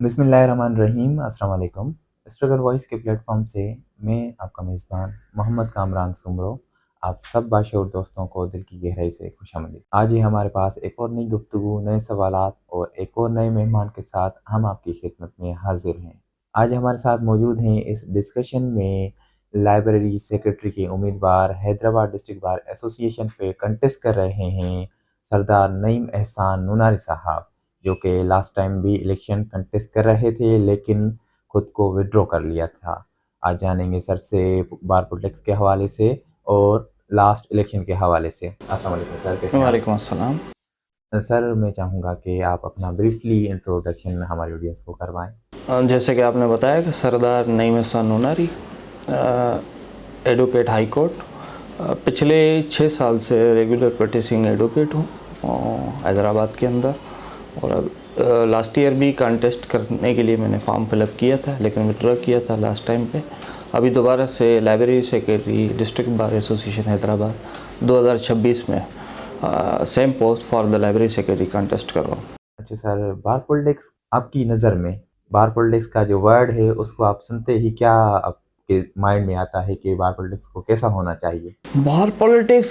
बिस्मिल्लाहिर्रहमानिर्रहीम अस्सलाम वालेकुम। स्ट्रगल वॉइस के प्लेटफॉर्म से मैं आपका मेज़बान मोहम्मद कामरान सुमरो आप सब बाशऊर दोस्तों को दिल की गहराई से खुशामदीद। आज ही हमारे पास एक और नई गुफ्तगू, नए सवालात और एक और नए मेहमान के साथ हम आपकी खिदमत में हाजिर हैं। आज हमारे साथ मौजूद हैं इस डिस्कशन में लाइब्रेरी सेक्रेटरी के उम्मीदवार हैदराबाद डिस्ट्रिक्ट बार एसोसिएशन पे कंटेस्ट कर रहे हैं सरदार नईम एहसान नूनारी साहब, जो कि लास्ट टाइम भी इलेक्शन कंटेस्ट कर रहे थे लेकिन खुद को विड्रॉ कर लिया था। आज जानेंगे सर से बार पॉलिटिक्स के हवाले से और लास्ट इलेक्शन के हवाले से। अस्सलाम वालेकुम सर, कैसे हैं आप? वालेकुम अस्सलाम। सर मैं चाहूँगा कि आप अपना ब्रीफली इंट्रोडक्शन हमारे ऑडियंस को करवाएं। जैसे कि आपने बताया कि सरदार नईम एहसान नूनारी एडवोकेट हाई कोर्ट, पिछले 6 साल से रेगुलर प्रैक्टिसिंग एडवोकेट हूँ हैदराबाद के अंदर। और अब लास्ट ईयर भी कंटेस्ट करने के लिए मैंने फॉर्म फिलअप किया था लेकिन विड्रॉ किया था लास्ट टाइम पे। अभी दोबारा से library secretary district bar association Hyderabad 2026 में same post for the library secretary contest कर रहा हूँ। अच्छा सर, बार पॉलिटिक्स आपकी नज़र में, बार पॉलिटिक्स का जो वर्ड है उसको आप सुनते ही क्या आपके माइंड में आता है कि बार पॉलिटिक्स को कैसा होना चाहिए? बाहर पॉलिटिक्स,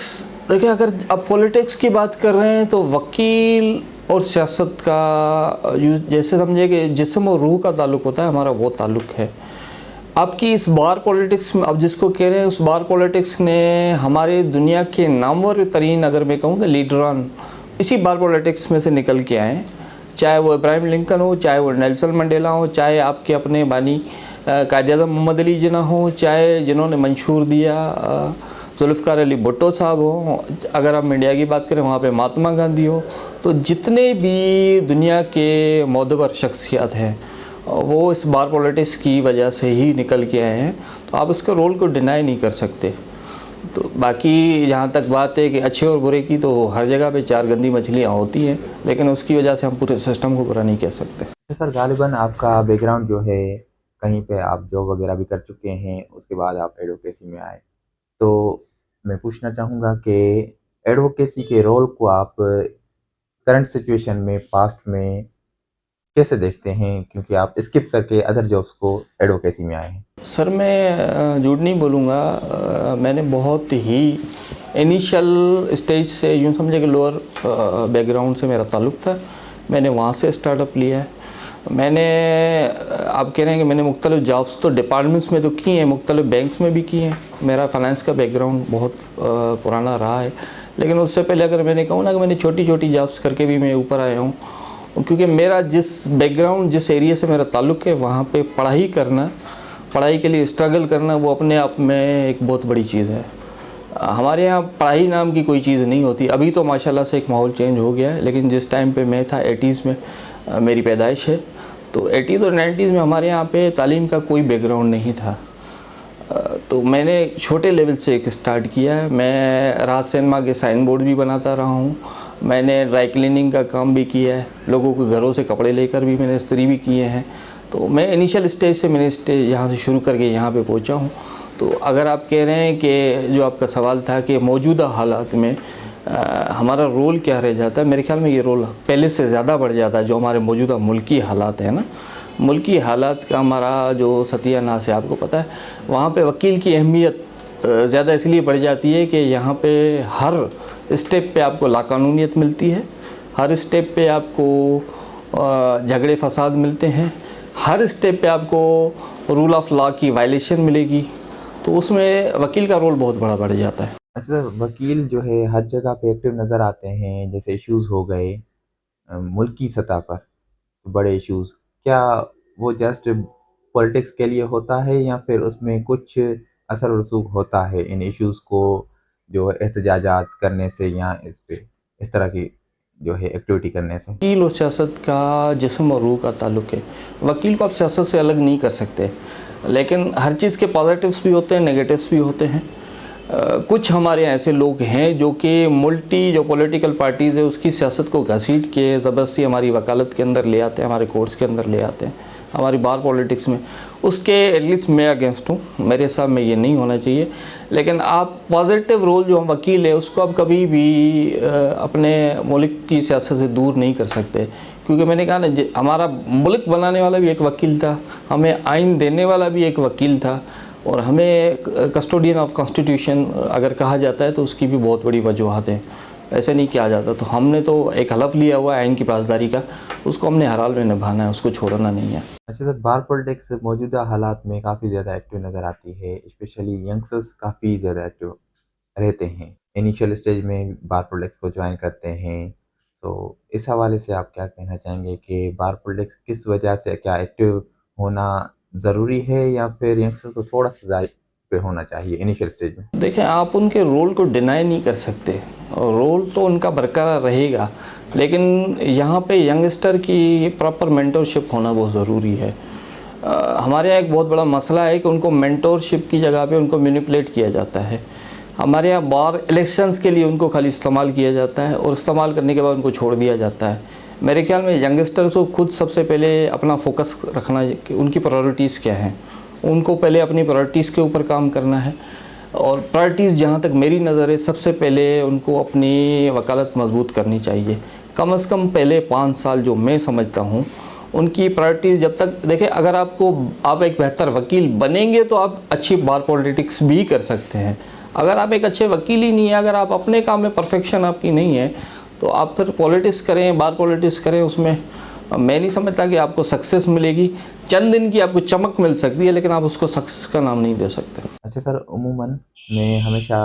देखिए अगर आप पॉलिटिक्स की बात कर रहे हैं तो वकील और सियासत का जैसे समझिए कि जिस्म और रूह का ताल्लुक़ होता है, हमारा वो ताल्लुक़ है। आपकी इस बार पॉलिटिक्स में अब जिसको कह रहे हैं उस बार पॉलिटिक्स ने हमारे दुनिया के नामवर तरीन, अगर मैं कहूँ कि लीडरान इसी बार पॉलिटिक्स में से निकल के आए। चाहे वो इब्राहिम लिंकन हो, चाहे वो नेल्सन मंडेला हो, चाहे आपके अपने बानी कायद-ए-आज़म मोहम्मद अली जिन्ना हो, चाहे जिन्होंने मंशूर दिया जुल्फ़िकार अली भुट्टो साहब हो, अगर आप इंडिया की बात करें वहाँ पे महात्मा गांधी हो, तो जितने भी दुनिया के मोतबर शख्सियत हैं वो इस बार पॉलिटिक्स की वजह से ही निकल के आए हैं। तो आप इसके रोल को डिनाई नहीं कर सकते। तो बाकी जहाँ तक बात है कि अच्छे और बुरे की, तो हर जगह पे 4 गंदी मछलियाँ होती हैं, लेकिन उसकी वजह से हम पूरे सिस्टम को बुरा नहीं कह सकते। सर गालिबन आपका बैकग्राउंड जो है, कहीं पे आप जॉब वगैरह भी कर चुके हैं, उसके बाद आप एडवोकेसी में आए, तो मैं पूछना चाहूँगा कि एडवोकेसी के रोल को आप करंट सिचुएशन में, पास्ट में कैसे देखते हैं, क्योंकि आप स्किप करके अदर जॉब्स को एडवोकेसी में आए हैं? सर मैं झूठ नहीं बोलूँगा, मैंने बहुत ही इनिशियल स्टेज से, यूँ समझे कि लोअर बैकग्राउंड से मेरा ताल्लुक़ था। मैंने वहाँ से स्टार्टअप लिया है। मैंने, आप कह रहे हैं कि मैंने मुख्तलिफ़ जॉब्स तो डिपार्टमेंट्स में तो की हैं, मुख्तलिफ़ बैंक्स में भी की हैं। मेरा फाइनेंस का बैकग्राउंड बहुत पुराना रहा है, लेकिन उससे पहले अगर मैंने कहूँ ना कि मैंने छोटी छोटी जॉब्स करके भी मैं ऊपर आया हूँ, क्योंकि मेरा जिस बैकग्राउंड, जिस एरिया से मेरा ताल्लुक़ है, वहाँ पे पढ़ाई करना, पढ़ाई के लिए स्ट्रगल करना, वो अपने आप में एक बहुत बड़ी चीज़ है। हमारे यहाँ पढ़ाई नाम की कोई चीज़ नहीं होती। अभी तो माशाल्लाह से एक माहौल चेंज हो गया है, लेकिन जिस टाइम पे मैं था 80s में मेरी पैदाइश है, तो 80s और 90s में हमारे यहाँ पे तालीम का कोई बैकग्राउंड नहीं था। तो मैंने छोटे लेवल से एक स्टार्ट किया है। मैं राज सिनेमा के साइन बोर्ड भी बनाता रहा हूँ, मैंने ड्राई क्लीनिंग का काम भी किया है, लोगों के घरों से कपड़े लेकर भी मैंने इस्त्री भी किए हैं। तो मैं इनिशियल स्टेज से मैंने स्टेज यहाँ से शुरू करके यहाँ पे पहुँचा हूँ। तो अगर आप कह रहे हैं कि जो आपका सवाल था कि मौजूदा हालात में हमारा रोल क्या रह जाता है, मेरे ख्याल में ये रोल पहले से ज़्यादा बढ़ जाता है। जो हमारे मौजूदा मुल्की हालात है ना, मुल्की हालात का हमारा जो सत्यानाश है, आपको पता है, वहाँ पे वकील की अहमियत ज़्यादा इसलिए बढ़ जाती है कि यहाँ पे हर स्टेप पे आपको लाकानूनियत मिलती है, हर स्टेप पे आपको झगड़े फसाद मिलते हैं, हर स्टेप पे आपको रूल ऑफ लॉ की वायलेशन मिलेगी। तो उसमें वकील का रोल बहुत बड़ा बढ़ जाता है। अच्छा सर, वकील जो है हर जगह पे एक्टिव नज़र आते हैं, जैसे इश्यूज़ हो गए मुल्की सतह पर बड़े इश्यूज़, क्या वो जस्ट पॉलिटिक्स के लिए होता है या फिर उसमें कुछ असर और रसूख होता है इन इश्यूज़ को जो एहतजाजात करने से या इस तरह की जो है एक्टिविटी करने से? वकील और सियासत का जिस्म और रूह का ताल्लुक़ है। वकील को आप सियासत से अलग नहीं कर सकते, लेकिन हर चीज़ के पॉजिटिव्स भी होते हैं, नेगेटिव्स भी होते हैं। कुछ हमारे यहाँ ऐसे लोग हैं जो कि जो पॉलिटिकल पार्टीज़ है उसकी सियासत को घसीट के ज़बरदस्ती हमारी वकालत के अंदर ले आते हैं, हमारे कोर्ट्स के अंदर ले आते हैं, हमारी बार पॉलिटिक्स में। उसके एटलीस्ट मैं अगेंस्ट हूँ, मेरे हिसाब में ये नहीं होना चाहिए। लेकिन आप पॉजिटिव रोल जो हम वकील है उसको आप कभी भी अपने मुल्क की सियासत से दूर नहीं कर सकते, क्योंकि मैंने कहा ना, हमारा मुल्क बनाने वाला भी एक वकील था, हमें आइन देने वाला भी एक वकील था, और हमें कस्टोडियन ऑफ कॉन्स्टिट्यूशन अगर कहा जाता है तो उसकी भी बहुत बड़ी वजूहत है, ऐसे नहीं किया जाता। तो हमने तो एक हलफ लिया हुआ है आइन की पासदारी का, उसको हमने हर हाल में निभाना है, उसको छोड़ना नहीं है। अच्छा सर, बार पॉलिटिक्स मौजूदा हालात में काफ़ी ज़्यादा एक्टिव नज़र आती है, स्पेशली यंगस्टर्स काफ़ी ज़्यादा एक्टिव रहते हैं, इनिशियल स्टेज में बार पॉलिटिक्स को ज्वाइन करते हैं। तो इस हवाले से आप क्या कहना चाहेंगे कि बार पॉलिटिक्स किस वजह से क्या एक्टिव होना ज़रूरी है, या फिर यंगस्टर को थोड़ा सा ज़्यादा पे होना चाहिए इनिशियल स्टेज में? देखें, आप उनके रोल को डिनाई नहीं कर सकते, और रोल तो उनका बरकरार रहेगा, लेकिन यहाँ पे यंगस्टर की प्रॉपर मेंटरशिप होना बहुत ज़रूरी है। हमारे यहाँ एक बहुत बड़ा मसला है कि उनको मेंटरशिप की जगह पे उनको मैनिपुलेट किया जाता है। हमारे यहाँ बार इलेक्शंस के लिए उनको खाली इस्तेमाल किया जाता है, और इस्तेमाल करने के बाद उनको छोड़ दिया जाता है। मेरे ख्याल में यंगस्टर्स को खुद सबसे पहले अपना फोकस रखना है कि उनकी प्रायोरिटीज़ क्या हैं, उनको पहले अपनी प्रायोरिटीज़ के ऊपर काम करना है। और प्रायोरिटीज़ जहाँ तक मेरी नज़र है, सबसे पहले उनको अपनी वकालत मजबूत करनी चाहिए। कम से कम पहले 5 साल जो मैं समझता हूँ उनकी प्रायोरिटीज़, जब तक देखें, अगर आप एक बेहतर वकील बनेंगे तो आप अच्छी बार पॉलिटिक्स भी कर सकते हैं। अगर आप एक अच्छे वकील ही नहीं है, अगर आप अपने काम में परफेक्शन आपकी नहीं है, तो आप फिर पॉलिटिक्स करें, बार पॉलिटिक्स करें, उसमें मैं नहीं समझता कि आपको सक्सेस मिलेगी। चंद दिन की आपको चमक मिल सकती है, लेकिन आप उसको सक्सेस का नाम नहीं दे सकते। अच्छा सर, उमूमन मैं हमेशा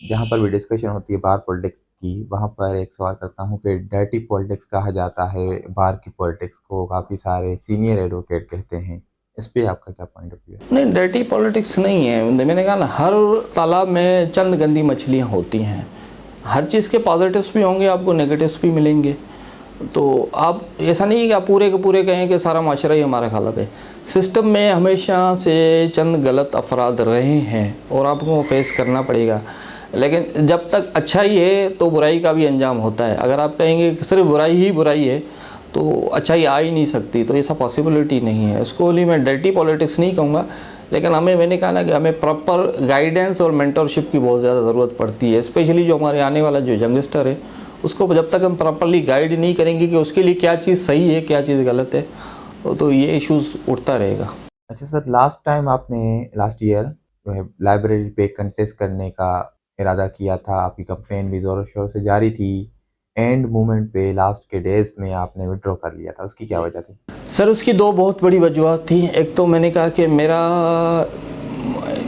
जहाँ पर भी डिस्कशन होती है बार पॉलिटिक्स की, वहाँ पर एक सवाल करता हूँ कि डर्टी पॉलिटिक्स कहा जाता है बार की पॉलिटिक्स को, काफ़ी सारे सीनियर एडवोकेट कहते हैं। इस पे आपका क्या पॉइंट ऑफ व्यू है? नहीं, डर्टी पॉलिटिक्स नहीं है। मैंने कहा ना, हर तालाब में चंद गंदी मछलियाँ होती हैं। हर चीज़ के पॉजिटिव्स भी होंगे, आपको नेगेटिव्स भी मिलेंगे। तो आप ऐसा नहीं है कि आप पूरे के पूरे कहें कि सारा माशरा ही हमारा खिलाफ है। सिस्टम में हमेशा से चंद गलत अफराद रहे हैं और आपको फेस करना पड़ेगा। लेकिन जब तक अच्छाई है तो बुराई का भी अंजाम होता है। अगर आप कहेंगे कि सिर्फ बुराई ही बुराई है तो अच्छाई आ ही नहीं सकती, तो ऐसा पॉसिबिलिटी नहीं है। इसको लिए मैं डर्टी पॉलिटिक्स नहीं कहूँगा, लेकिन मैंने कहा ना कि हमें प्रॉपर गाइडेंस और मेंटरशिप की बहुत ज़्यादा ज़रूरत पड़ती है। स्पेशली जो हमारे आने वाला जो यंगस्टर है, उसको जब तक हम प्रॉपरली गाइड नहीं करेंगे कि उसके लिए क्या चीज़ सही है, क्या चीज़ गलत है, तो ये इश्यूज़ उठता रहेगा। अच्छा सर, लास्ट टाइम आपने लास्ट ईयर जो है लाइब्रेरी पे कंटेस्ट करने का इरादा किया था, आपकी कैंपेन भी ज़ोरों शोर से जारी थी। एंड मोमेंट पे लास्ट के डेज़ में आपने विड्रॉ कर लिया था, उसकी क्या वजह थी? सर, उसकी 2 बहुत बड़ी वजूहत थी। एक तो मैंने कहा कि मेरा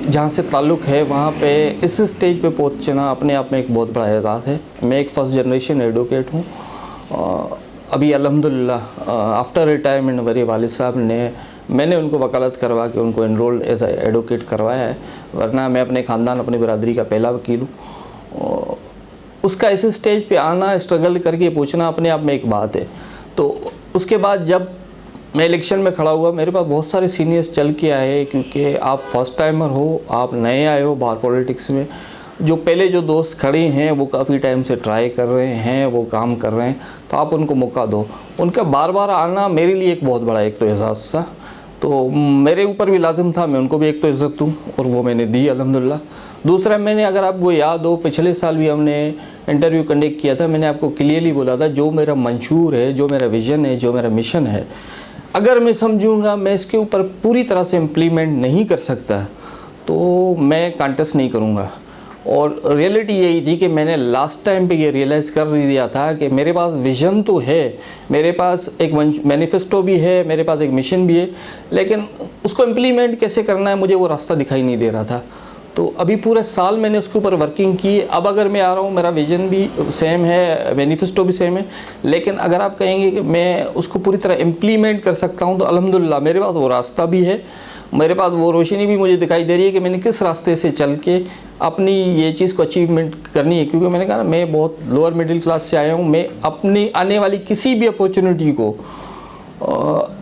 जहाँ से ताल्लुक़ है वहाँ पे इस स्टेज पे पहुँचना अपने आप में एक बहुत बड़ा एजाज़ है। मैं एक फ़र्स्ट जनरेशन एडवोकेट हूँ। अभी अल्हम्दुलिल्लाह आफ्टर रिटायरमेंट मेरे वालिद साहब ने, मैंने उनको वकालत करवा के उनको एनरोल एज एडवोकेट करवाया है, वरना मैं अपने ख़ानदान अपनी बरादरी का पहला वकील हूँ। उसका इस स्टेज पे आना, स्ट्रगल करके पूछना अपने आप में एक बात है। तो उसके बाद जब मैं इलेक्शन में खड़ा हुआ, मेरे पास बहुत सारे सीनियर्स चल के आए, क्योंकि आप फर्स्ट टाइमर हो, आप नए आए हो बार पॉलिटिक्स में। जो पहले जो दोस्त खड़े हैं वो काफ़ी टाइम से ट्राई कर रहे हैं, वो काम कर रहे हैं, तो आप उनको मौका दो। उनका बार बार आना मेरे लिए एक बहुत बड़ा एक तो एहसास था, तो मेरे ऊपर भी लाजिम था मैं उनको भी एक तो इज़्ज़त दूँ, और वो मैंने दी अल्हम्दुलिल्लाह। दूसरा, मैंने, अगर आपको याद हो, पिछले साल भी हमने इंटरव्यू कंडक्ट किया था, मैंने आपको क्लियरली बोला था जो मेरा मंशूर है, जो मेरा विज़न है, जो मेरा मिशन है, अगर मैं समझूंगा मैं इसके ऊपर पूरी तरह से इम्प्लीमेंट नहीं कर सकता तो मैं कंटेस्ट नहीं करूंगा। और रियलिटी यही थी कि मैंने लास्ट टाइम पे ये रियलाइज़ कर दिया था कि मेरे पास विज़न तो है, मेरे पास एक मैनिफेस्टो भी है, मेरे पास एक मिशन भी है, लेकिन उसको इम्प्लीमेंट कैसे करना है मुझे वो रास्ता दिखाई नहीं दे रहा था। तो अभी पूरे साल मैंने उसके ऊपर वर्किंग की। अब अगर मैं आ रहा हूँ, मेरा विज़न भी सेम है, मैनिफेस्टो भी सेम है, लेकिन अगर आप कहेंगे कि मैं उसको पूरी तरह इम्प्लीमेंट कर सकता हूँ, तो अल्हम्दुलिल्लाह मेरे पास वो रास्ता भी है, मेरे पास वो रोशनी भी मुझे दिखाई दे रही है कि मैंने किस रास्ते से चल के अपनी ये चीज़ को अचीवमेंट करनी है। क्योंकि मैंने कहा ना, मैं बहुत लोअर मिडिल क्लास से आया हूँ। मैं अपनी आने वाली किसी भी अपॉर्चुनिटी को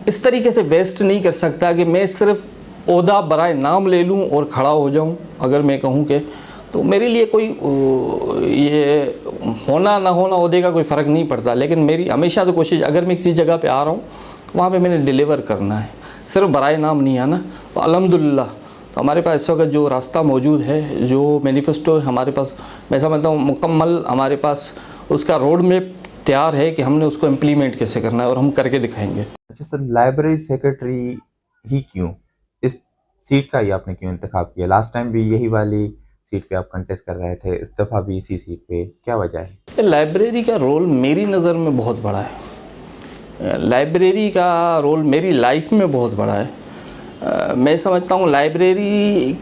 इस तरीके से वेस्ट नहीं कर सकता कि मैं सिर्फ ओहदा बराए नाम ले लूँ और खड़ा हो जाऊँ। अगर मैं कहूँ कि तो मेरे लिए कोई ये होना ना होना ओहदे का कोई फ़र्क नहीं पड़ता, लेकिन मेरी हमेशा तो कोशिश, अगर मैं किसी जगह पे आ रहा हूँ तो वहाँ पे मैंने डिलीवर करना है, सिर्फ बराए नाम नहीं आना। तो अल्हम्दुलिल्लाह तो हमारे पास इस वक्त जो रास्ता मौजूद है, जो मैनिफेस्टो है हमारे पास, मैं समझता हूँ मुकम्मल हमारे पास उसका रोड मैप तैयार है कि हमने उसको इम्प्लीमेंट कैसे करना है और हम करके दिखाएंगे। अच्छा सर, लाइब्रेरी सेक्रेटरी ही क्यों, इस सीट का ही आपने क्यों इंतखाब किया? लास्ट टाइम भी यही वाली सीट पे आप कंटेस्ट कर रहे थे, इस दफ़ा भी इसी सीट पे, क्या वजह है? लाइब्रेरी का रोल मेरी नज़र में बहुत बड़ा है। लाइब्रेरी का रोल मेरी लाइफ में बहुत बड़ा है। मैं समझता हूँ लाइब्रेरी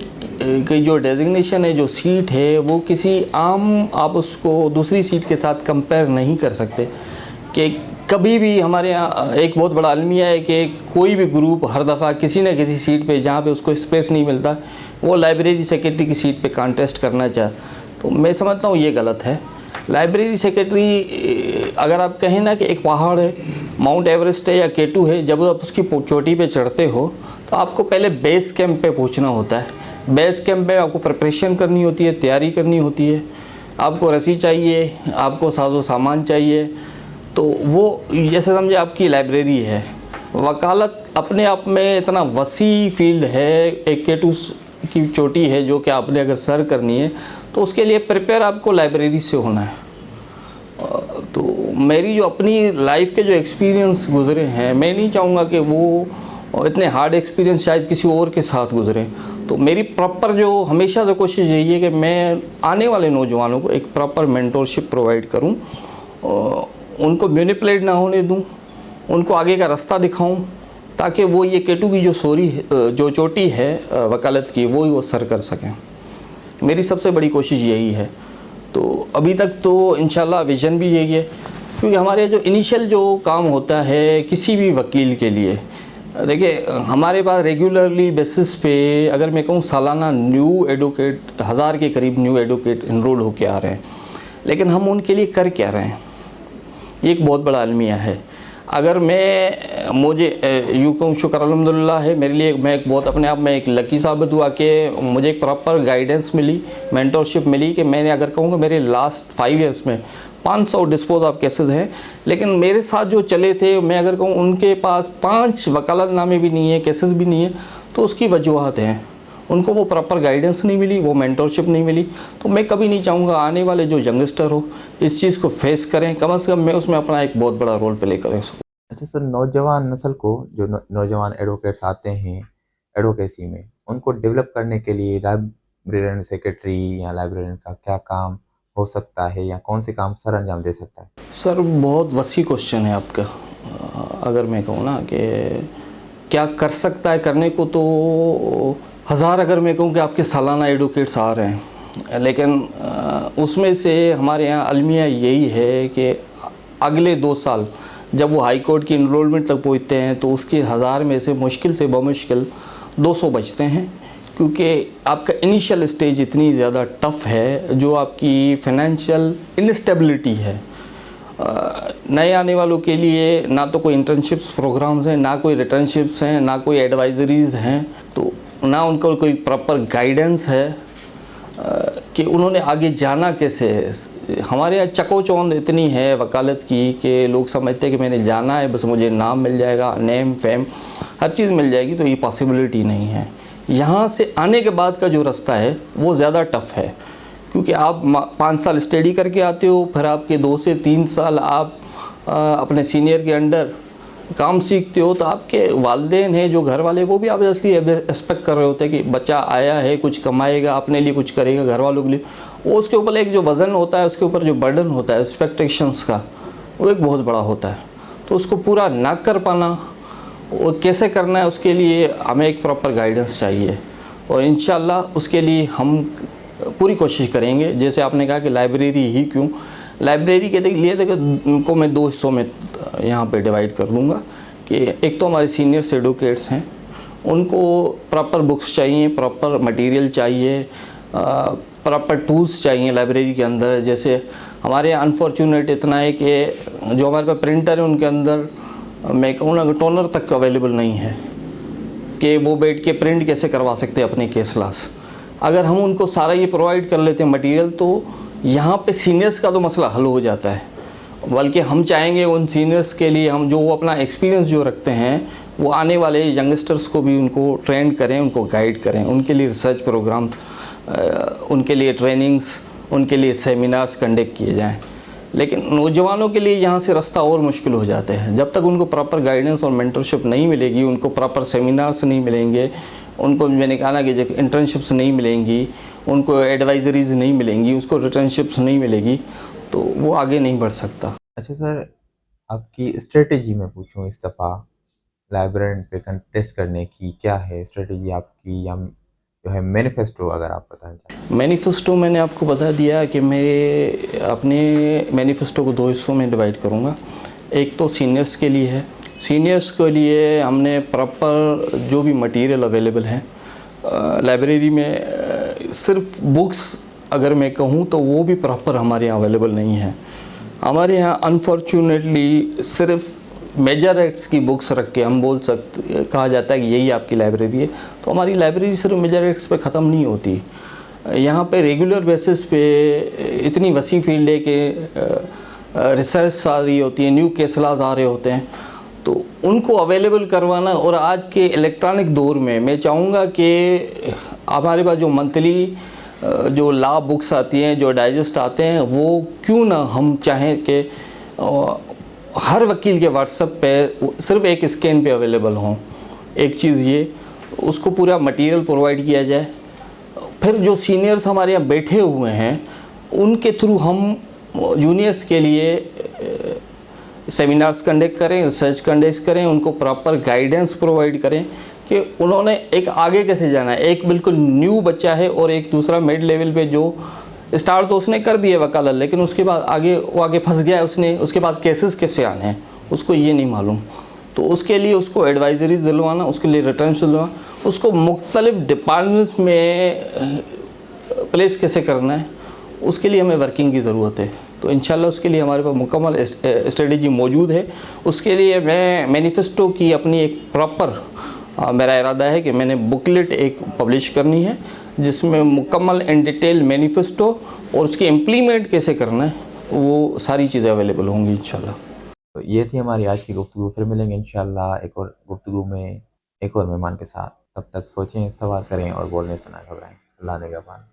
की जो डेजिग्नेशन है, जो सीट है, वो किसी आम, आप उसको दूसरी सीट के साथ कंपेयर नहीं कर सकते। कि कभी भी हमारे यहाँ एक बहुत बड़ा अलमिया है कि कोई भी ग्रुप हर दफ़ा किसी न किसी सीट पे जहाँ पे उसको स्पेस नहीं मिलता, वो लाइब्रेरी सेक्रेटरी की सीट पे कॉन्टेस्ट करना चाहे, तो मैं समझता हूँ ये गलत है। लाइब्रेरी सेक्रेटरी, अगर आप कहें ना कि एक पहाड़ है, माउंट एवरेस्ट है या K2 है, जब आप उसकी चोटी पे चढ़ते हो तो आपको पहले बेस कैंप पे पहुंचना होता है। बेस कैंप पे आपको प्रिपरेशन करनी होती है, तैयारी करनी होती है, आपको रस्सी चाहिए, आपको साजो सामान चाहिए। तो वो जैसे समझे आपकी लाइब्रेरी है। वकालत अपने आप में इतना वसी फील्ड है, एक K2 की चोटी है जो कि आपने अगर सर करनी है तो उसके लिए प्रिपेयर आपको लाइब्रेरी से होना है। तो मेरी जो अपनी लाइफ के जो एक्सपीरियंस गुज़रे हैं, मैं नहीं चाहूँगा कि वो इतने हार्ड एक्सपीरियंस शायद किसी और के साथ गुज़रे। तो मेरी प्रॉपर जो हमेशा से कोशिश यही है कि मैं आने वाले नौजवानों को एक प्रॉपर मेंटोरशिप प्रोवाइड करूँ, उनको मैनिपुलेट ना होने दूँ, उनको आगे का रास्ता दिखाऊँ, ताकि वो ये K2 की जो चोटी है वकालत की, वो सर कर सकें। मेरी सबसे बड़ी कोशिश यही है। तो अभी तक तो इंशाल्लाह विज़न भी यही है, क्योंकि हमारे जो इनिशियल जो काम होता है किसी भी वकील के लिए, देखिए हमारे पास रेगुलरली बेसिस पे अगर मैं कहूँ सालाना न्यू एडवोकेट 1000 के करीब न्यू एडवोकेट इनरोल होके आ रहे हैं, लेकिन हम उनके लिए कर क्या रहे हैं, ये एक बहुत बड़ा अलमिया है। अगर मुझे यूँ कहूँ, शुक्र अल्हम्दुलिल्लाह है मेरे लिए, मैं एक बहुत अपने आप में एक लकी साबित हुआ कि मुझे एक प्रॉपर गाइडेंस मिली, मेंटरशिप मिली, कि मैंने अगर कहूँ कि मेरे लास्ट 5 इयर्स में 500 डिस्पोज ऑफ केसेस हैं, लेकिन मेरे साथ जो चले थे, मैं अगर कहूँ उनके पास 5 वकालतनामे भी नहीं है, केसेस भी नहीं है, तो उसकी वजूहत हैं। उनको वो प्रॉपर गाइडेंस नहीं मिली, वो मेंटरशिप नहीं मिली। तो मैं कभी नहीं चाहूँगा आने वाले जो यंगस्टर हो इस चीज़ को फेस करें, कम से कम मैं उसमें अपना एक बहुत बड़ा रोल प्ले कर सकूँ। अच्छा सर, नौजवान नस्ल को, जो नौजवान एडवोकेट्स आते हैं एडवोकेसी में, उनको डेवलप करने के लिए लाइब्रेरियन सेक्रेटरी या लाइब्रेरियन का क्या काम हो सकता है, या कौन से काम सर अंजाम दे सकता है? सर बहुत वसी क्वेश्चन है आपका। अगर मैं कहूँ ना कि क्या कर सकता है, करने को तो 1000 अगर मैं कहूँ कि आपके सालाना एडवोकेट्स आ रहे हैं, लेकिन उसमें से हमारे यहाँ अलमिया यही है कि अगले 2 साल जब वो हाई कोर्ट की इनरोलमेंट तक पहुँचते हैं तो उसके 1000 में से मुश्किल से बमुश्किल 200 बचते हैं, क्योंकि आपका इनिशियल स्टेज इतनी ज़्यादा टफ़ है, जो आपकी फाइनेंशियल इनस्टेबिलिटी है। नए आने वालों के लिए ना तो कोई इंटर्नशिप्स प्रोग्राम्स हैं, ना कोई रिटर्नशिप्स हैं, ना कोई एडवाइजरीज़ हैं, तो ना उनको कोई प्रॉपर गाइडेंस है कि उन्होंने आगे जाना कैसे है। हमारे यहाँ चकोचौंध इतनी है वकालत की कि लोग समझते हैं कि मैंने जाना है, बस मुझे नाम मिल जाएगा, नेम फेम हर चीज़ मिल जाएगी, तो ये पॉसिबिलिटी नहीं है। यहाँ से आने के बाद का जो रास्ता है वो ज़्यादा टफ़ है, क्योंकि आप 5 साल स्टडी करके आते हो, फिर आपके 2 से 3 साल आप अपने सीनियर के अंडर काम सीखते हो, तो आपके वालिदैन हैं जो घर वाले, वो भी आप इसलिए एक्सपेक्ट कर रहे होते हैं कि बच्चा आया है, कुछ कमाएगा, अपने लिए कुछ करेगा, घर वालों के लिए। वो उसके ऊपर एक जो वज़न होता है, उसके ऊपर जो बर्डन होता है एक्सपेक्टेशंस का, वो एक बहुत बड़ा होता है। तो उसको पूरा ना कर पाना, वो कैसे करना है, उसके लिए हमें एक प्रॉपर गाइडेंस चाहिए, और इंशाल्लाह उसके लिए हम पूरी कोशिश करेंगे। जैसे आपने कहा कि लाइब्रेरी ही क्यों, लाइब्रेरी के लिए देखो को मैं 2 हिस्सों में यहाँ पे डिवाइड कर लूँगा, कि एक तो हमारे सीनियर्स एडवोकेट्स हैं, उनको प्रॉपर बुक्स चाहिए, प्रॉपर मटेरियल चाहिए, प्रॉपर टूल्स चाहिए लाइब्रेरी के अंदर। जैसे हमारे यहाँ अनफॉर्चुनेट इतना है कि जो हमारे पास प्रिंटर है उनके अंदर मैं कहूँ ना टोनर तक अवेलेबल नहीं है कि वो बैठ के प्रिंट कैसे करवा सकते हैं अपने केस लास। अगर हम उनको सारा ये प्रोवाइड कर लेते हैं मटेरियल, तो यहाँ पे सीनियर्स का तो मसला हल हो जाता है। बल्कि हम चाहेंगे उन सीनियर्स के लिए हम जो वो अपना एक्सपीरियंस जो रखते हैं वो आने वाले यंगस्टर्स को भी उनको ट्रेंड करें, उनको गाइड करें, उनके लिए रिसर्च प्रोग्राम, उनके लिए ट्रेनिंग्स, उनके लिए सेमिनार्स कंडक्ट किए जाएं। लेकिन नौजवानों के लिए यहाँ से रास्ता और मुश्किल हो जाते हैं। जब तक उनको प्रॉपर गाइडेंस और मेंटरशिप नहीं मिलेगी, उनको प्रॉपर सेमिनार्स नहीं मिलेंगे, उनको मैंने कहा ना कि जब इंटर्नशिप्स नहीं मिलेंगी, उनको एडवाइजरीज नहीं मिलेंगी, उसको रिटर्नशिप्स नहीं मिलेगी, तो वो आगे नहीं बढ़ सकता। अच्छा सर, आपकी स्ट्रेटेजी मैं पूछूं इस दफ़ा लाइब्रेरियन पे कंटेस्ट करने की, क्या है स्ट्रेटेजी आपकी, या जो है मैनिफेस्टो अगर आप बताना चाहें? मैनिफेस्टो मैंने आपको बता दिया कि मैं अपने मैनिफेस्टो को 2 हिस्सों में डिवाइड करूँगा। एक तो सीनियर्स के लिए है। सीनियर्स के लिए हमने प्रॉपर जो भी मटेरियल अवेलेबल है लाइब्रेरी में, सिर्फ बुक्स अगर मैं कहूँ तो वो भी प्रॉपर हमारे यहाँ अवेलेबल नहीं है। हमारे यहाँ अनफॉर्चुनेटली सिर्फ मेजर एक्ट्स की बुक्स रख के हम बोल सकते, कहा जाता है कि यही आपकी लाइब्रेरी है। तो हमारी लाइब्रेरी सिर्फ मेजर एक्ट्स पे ख़त्म नहीं होती। यहाँ पे रेगुलर बेसिस पे इतनी वसी फील्ड है कि रिसर्च आ रही होती है, न्यू केस लॉज आ रहे होते हैं, तो उनको अवेलेबल करवाना। और आज के इलेक्ट्रॉनिक दौर में मैं चाहूँगा कि हमारे पास जो मंथली जो लॉ बुक्स आती हैं, जो डाइजेस्ट आते हैं, वो क्यों ना हम चाहें कि हर वकील के व्हाट्सएप पे सिर्फ एक स्कैन पे अवेलेबल हों। एक चीज़ ये, उसको पूरा मटेरियल प्रोवाइड किया जाए। फिर जो सीनियर्स हमारे यहाँ बैठे हुए हैं उनके थ्रू हम जूनियर्स के लिए सेमिनार्स कंडक्ट करें, रिसर्च कंडक्ट करें, उनको प्रॉपर गाइडेंस प्रोवाइड करें कि उन्होंने एक आगे कैसे जाना है। एक बिल्कुल न्यू बच्चा है और एक दूसरा मिड लेवल पे जो स्टार्ट तो उसने कर दिया वकालत, लेकिन उसके बाद आगे फंस गया उसने, उसके बाद केसेस कैसे आने हैं उसको ये नहीं मालूम। तो उसके लिए उसको एडवाइजरी दिलवाना, उसके लिए रिटर्न दिलवाना, उसको मुख्तलिफ डिपार्टमेंट्स में प्लेस कैसे करना है, उसके लिए हमें वर्किंग की ज़रूरत है। तो इंशाल्लाह उसके लिए हमारे पास मुकम्मल स्ट्रेटजी मौजूद है। उसके लिए मैं मैनिफेस्टो की अपनी एक प्रॉपर मेरा इरादा है कि मैंने बुकलेट एक पब्लिश करनी है जिसमें मुकम्मल इन डिटेल मैनिफेस्टो और उसकी इम्प्लीमेंट कैसे करना है वो सारी चीज़ें अवेलेबल होंगी इंशाल्लाह। तो ये थी हमारी आज की गुफ्तगू। फिर मिलेंगे इंशाल्लाह एक और गुफ्तगू में एक और मेहमान के साथ। तब तक सोचें, सवाल करें और बोलने से ना घबराएं। अल्लाह निगहबान।